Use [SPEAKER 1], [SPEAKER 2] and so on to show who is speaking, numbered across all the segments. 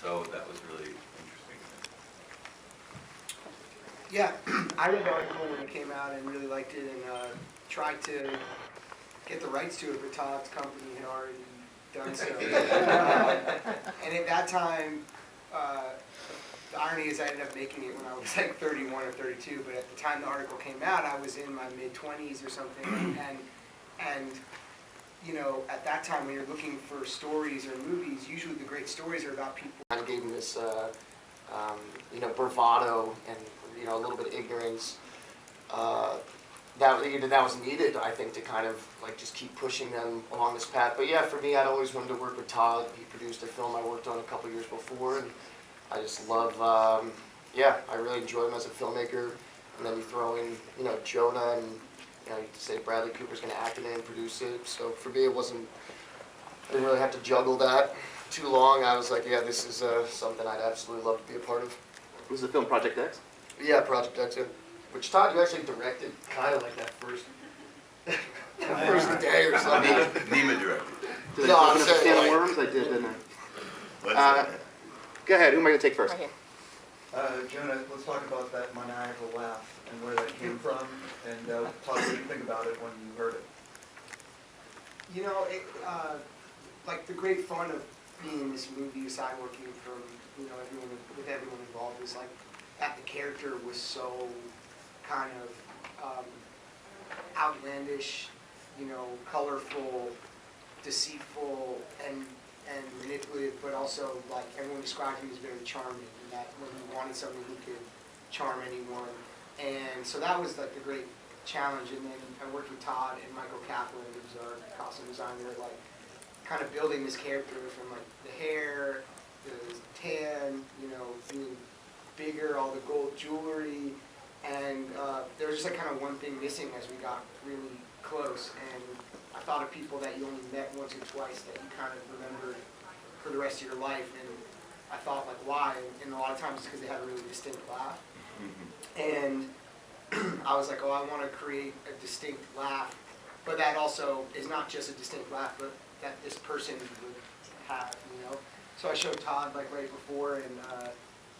[SPEAKER 1] So that was really interesting.
[SPEAKER 2] Yeah, I read the article when it came out and really liked it, and tried to get the rights to it, but Todd's company had already done so. And at that time, the irony is I ended up making it when I was like 31 or 32, but at the time the article came out, I was in my mid-20s or something, and you know, at that time when you're looking for stories or movies, usually the great stories are about people.
[SPEAKER 3] I gave him this, you know, bravado and, you know, a little bit of ignorance. That was needed, I think, to kind of like just keep pushing them along this path. But yeah, for me, I'd always wanted to work with Todd. He produced a film I worked on a couple years before, and I just love, yeah, I really enjoy him as a filmmaker. And then you throw in, you know, Jonah, and you know, you say Bradley Cooper's going to act in it and produce it. So for me, I didn't really have to juggle that too long. I was like, yeah, this is something I'd absolutely love to be a part of.
[SPEAKER 4] Was the film Project X?
[SPEAKER 3] Yeah, Project X, yeah. Which Todd, you actually directed kind of like that first day or something.
[SPEAKER 1] Nima directed.
[SPEAKER 4] Did
[SPEAKER 3] No,
[SPEAKER 4] I
[SPEAKER 3] I'm
[SPEAKER 4] open up a
[SPEAKER 3] saying,
[SPEAKER 4] can of
[SPEAKER 3] like-
[SPEAKER 4] worms? I did, didn't
[SPEAKER 1] What's
[SPEAKER 4] I?
[SPEAKER 1] that?
[SPEAKER 4] Go ahead, who am I going to take first?
[SPEAKER 5] Right here.
[SPEAKER 6] Jonah, let's talk about that maniacal laugh and where that came from, and talk what you think about it when you heard it.
[SPEAKER 2] You know, like the great fun of being in this movie, aside working from, you know, with everyone involved, is like that the character was so kind of outlandish, you know, colorful, deceitful, and manipulative, but also like everyone described him as very charming, and that when he wanted something he could charm anyone. And so that was like the great challenge. And then I worked with Todd and Michael Kaplan, who's our costume designer, like kind of building this character from like the hair, the tan, you know, being bigger, all the gold jewelry, and there was just like kind of one thing missing as we got really close. And I thought of people that you only met once or twice that you kind of remembered for the rest of your life, and I thought like why? And a lot of times it's because they had a really distinct laugh. And I was like, oh, I want to create a distinct laugh, but that also is not just a distinct laugh, but that this person would have, you know. So I showed Todd like right before, and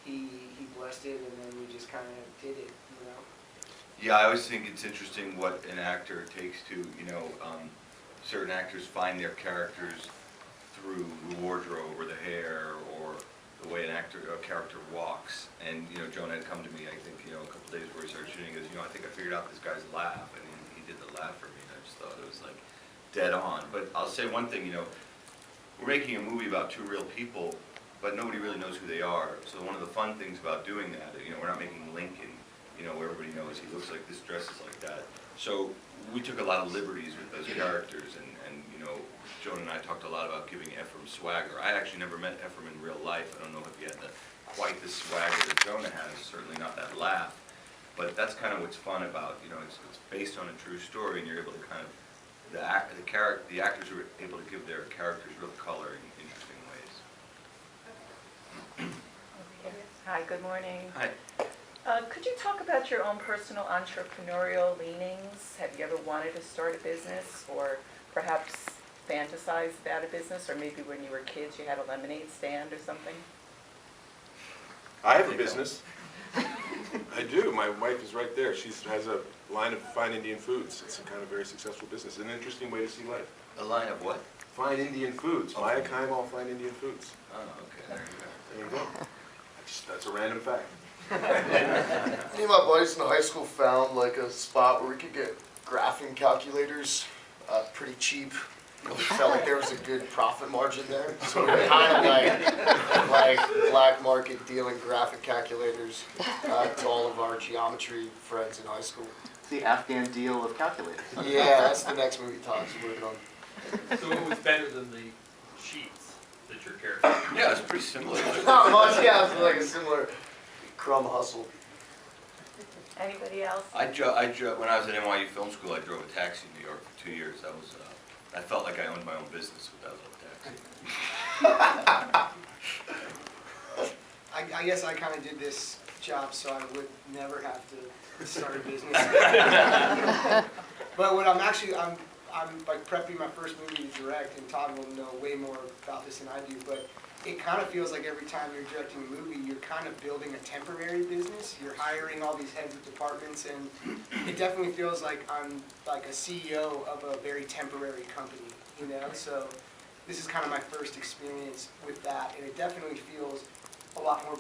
[SPEAKER 2] he blessed it, and then we just kind of did it, you know.
[SPEAKER 1] Yeah, I always think it's interesting what an actor takes to, you know, certain actors find their characters through the wardrobe or the hair or the way a character walks. And, you know, Jonah had come to me, I think, you know, a couple days before he started shooting, he goes, you know, I think I figured out this guy's laugh, and he did the laugh for me, and I just thought it was like dead on. But I'll say one thing, you know, we're making a movie about two real people, but nobody really knows who they are. So one of the fun things about doing that, you know, we're not making Lincoln, you know, where everybody knows he looks like this, dresses like that. So we took a lot of liberties with those characters, and you know, Jonah and I talked a lot about giving Ephraim swagger. I actually never met Ephraim in real life. I don't know if he had quite the swagger that Jonah has, certainly not that laugh. But that's kind of what's fun about, you know, it's based on a true story, and you're able to kind of, the actors are able to give their characters real color in interesting ways.
[SPEAKER 5] Hi, good morning.
[SPEAKER 1] Hi.
[SPEAKER 5] Could you talk about your own personal entrepreneurial leanings? Have you ever wanted to start a business, or perhaps fantasize about a business, or maybe when you were kids you had a lemonade stand or something?
[SPEAKER 7] I have a business. I do. My wife is right there. She has a line of fine Indian foods. It's a kind of very successful business. An interesting way to see life.
[SPEAKER 1] A line of what?
[SPEAKER 7] Fine Indian foods.
[SPEAKER 1] Oh.
[SPEAKER 7] Maya Kaimal Fine Indian Foods.
[SPEAKER 1] Oh, okay, there you go.
[SPEAKER 7] There you go. That's a random fact.
[SPEAKER 3] Me and my buddies in high school found like a spot where we could get graphing calculators pretty cheap. We felt like there was a good profit margin there. So we were kind of like black market dealing graphic calculators to all of our geometry friends in high school.
[SPEAKER 4] The Afghan deal of calculators.
[SPEAKER 3] Yeah, that's the next movie Todd's working on.
[SPEAKER 8] So it was better than the sheets that your character?
[SPEAKER 1] Yeah, it's pretty similar.
[SPEAKER 3] Not much, yeah, it's like a similar crumb hustle.
[SPEAKER 5] Anybody else?
[SPEAKER 1] I when I was at NYU Film School, I drove a taxi in New York for 2 years. That was, I felt like I owned my own business with that little taxi.
[SPEAKER 2] I guess I kind of did this job so I would never have to start a business. But what I'm like prepping my first movie to direct, and Todd will know way more about this than I do, but it kind of feels like every time you're directing a movie, you're kind of building a temporary business. You're hiring all these heads of departments, and it definitely feels like I'm like a CEO of a very temporary company, you know? So this is kind of my first experience with that, and it definitely feels a lot more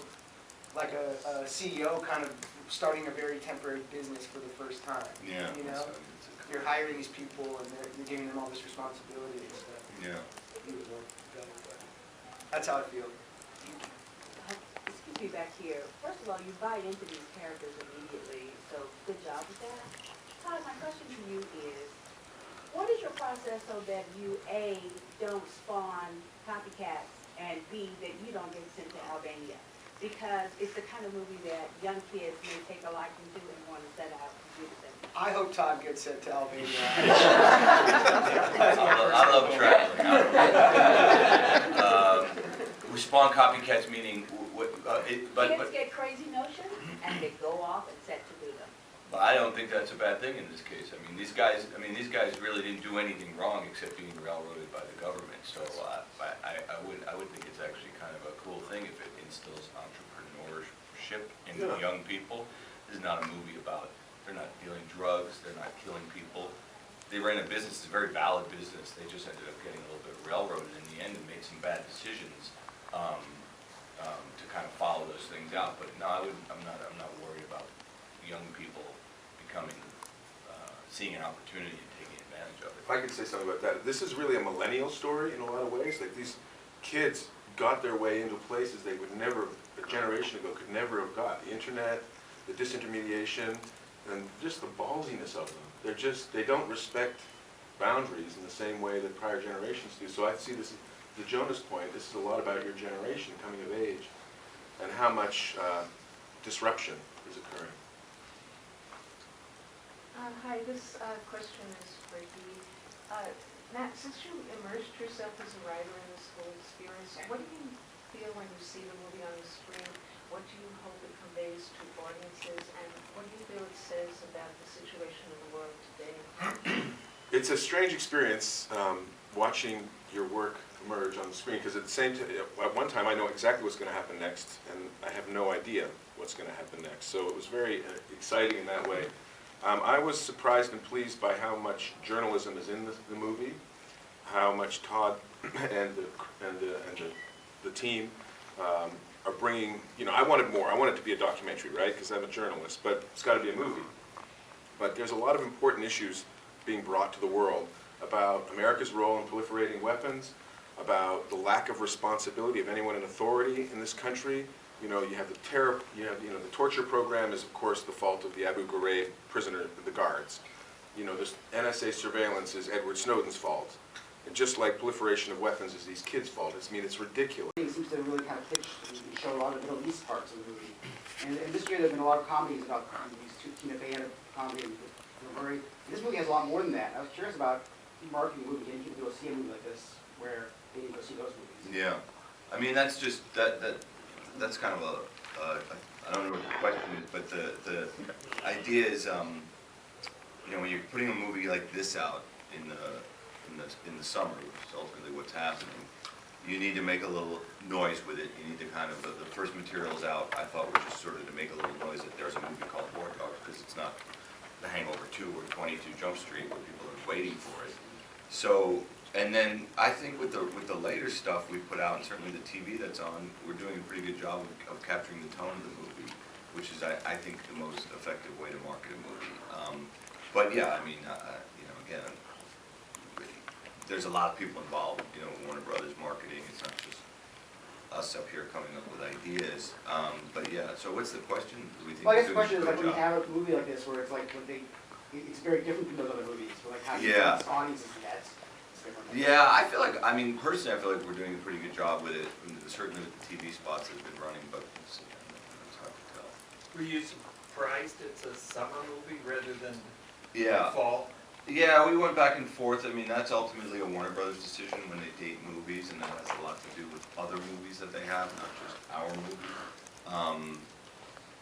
[SPEAKER 2] like a CEO kind of starting a very temporary business for the first time.
[SPEAKER 1] Yeah.
[SPEAKER 2] You know?
[SPEAKER 1] It's a-
[SPEAKER 2] You're hiring these people, and you're giving them all this responsibility and stuff.
[SPEAKER 1] Yeah.
[SPEAKER 2] That's how I feel.
[SPEAKER 9] Excuse me back here. First of all, you buy into these characters immediately, so good job with that. Todd, my question to you is, what is your process so that you, A, don't spawn copycats, and B, that you don't get sent to Albania? Because it's the kind of movie that young kids may take a liking to and want to set out and do the same.
[SPEAKER 2] I hope Todd gets sent to Albania.
[SPEAKER 1] I love traveling. We spawn copycats, meaning,
[SPEAKER 9] Kids get crazy notions, and they go off and set to do them.
[SPEAKER 1] but I don't think that's a bad thing in this case. I mean, these guys really didn't do anything wrong except being railroaded by the government. So I would think it's actually kind of a cool thing if it instills entrepreneurship in young people. This is not a movie about, they're not dealing drugs, they're not killing people. They ran a business, it's a very valid business. They just ended up getting a little bit railroaded in the end and made some bad decisions to kind of follow those things out. But no, I'm not worried about young people becoming, seeing an opportunity and taking advantage of it.
[SPEAKER 7] If I could say something about that, this is really a millennial story in a lot of ways. Like, these kids got their way into places they would never, a generation ago, could never have got. The internet, the disintermediation, and just the ballsiness of them. They don't respect boundaries in the same way that prior generations do. So I see this, to Jonah's point, this is a lot about your generation coming of age and how much disruption is occurring.
[SPEAKER 10] Hi, this question is for Dee. Matt, since you immersed yourself as a writer in this whole experience, what do you feel when you see the movie on the screen? What do you hope it conveys to audiences, and what do you feel it says about the situation in the world today?
[SPEAKER 7] It's a strange experience watching your work emerge on the screen, because at the same time, at one time I know exactly what's going to happen next, and I have no idea what's going to happen next. So it was very exciting in that way. I was surprised and pleased by how much journalism is in the movie, how much Todd and the team are bringing. You know, I wanted more. I wanted it to be a documentary, right? Because I'm a journalist, but it's got to be a movie. But there's a lot of important issues being brought to the world about America's role in proliferating weapons, about the lack of responsibility of anyone in authority in this country. You know, you have the terror, the torture program is, of course, the fault of the Abu Ghraib prisoner, the guards. You know, this NSA surveillance is Edward Snowden's fault. And just like proliferation of weapons is these kids' fault. It's ridiculous.
[SPEAKER 11] It seems to really kind of pitch and show a lot of the Middle East parts of the movie. And this year there have been a lot of comedies about these two, Tina Fey had a comedy and Bill Murray. This movie has a lot more than that. I was curious about marketing a movie, getting people to go see a movie like this, where they didn't go see those movies.
[SPEAKER 1] Yeah, I mean, that's just, that's kind of I don't know what the question is, but the idea is, when you're putting a movie like this out in the summer, which is ultimately what's happening, you need to make a little noise with it. You need to kind of, the first materials out, I thought, were just sort of to make a little noise that there's a movie called War Dogs, because it's not The Hangover 2 or 22 Jump Street where people are waiting for it. So, and then I think with the later stuff we put out, and certainly the TV that's on, we're doing a pretty good job of capturing the tone of the movie, which is, I think, the most effective way to market a movie. But yeah, I mean, again, there's a lot of people involved. Warner Brothers marketing. It's not just us up here coming up with ideas. But yeah, so what's the question? Do we think
[SPEAKER 11] Well, I guess the
[SPEAKER 1] we're
[SPEAKER 11] question
[SPEAKER 1] doing
[SPEAKER 11] is,
[SPEAKER 1] a
[SPEAKER 11] like,
[SPEAKER 1] good
[SPEAKER 11] when you
[SPEAKER 1] job?
[SPEAKER 11] have a movie like this, where it's like, it's very different from those other movies. Where, like, how do you
[SPEAKER 1] Yeah.
[SPEAKER 11] get audiences to that? It's different.
[SPEAKER 1] Yeah, I feel like, personally, I feel like we're doing a pretty good job with it. Certainly with the TV spots that have been running, but it's hard to tell.
[SPEAKER 6] Were you surprised it's a summer movie rather than
[SPEAKER 1] Yeah.
[SPEAKER 6] fall?
[SPEAKER 1] Yeah, we went back and forth. I mean, that's ultimately a Warner Brothers decision when they date movies, and that has a lot to do with other movies that they have, not just our movie.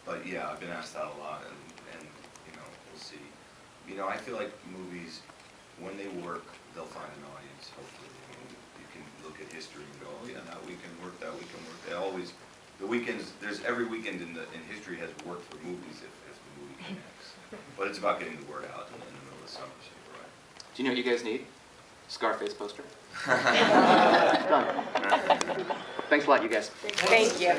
[SPEAKER 1] But yeah, I've been asked that a lot, and we'll see. I feel like movies, when they work, they'll find an audience, hopefully. I mean, look at history and go, oh yeah, that weekend worked, that weekend worked. They always, the weekends, every weekend in history has worked for movies if the movie connects. But it's about getting the word out in the middle of the summer, so you're right.
[SPEAKER 4] Do you know what you guys need? Scarface poster. Done. Thanks a lot, you guys.
[SPEAKER 5] Thank you.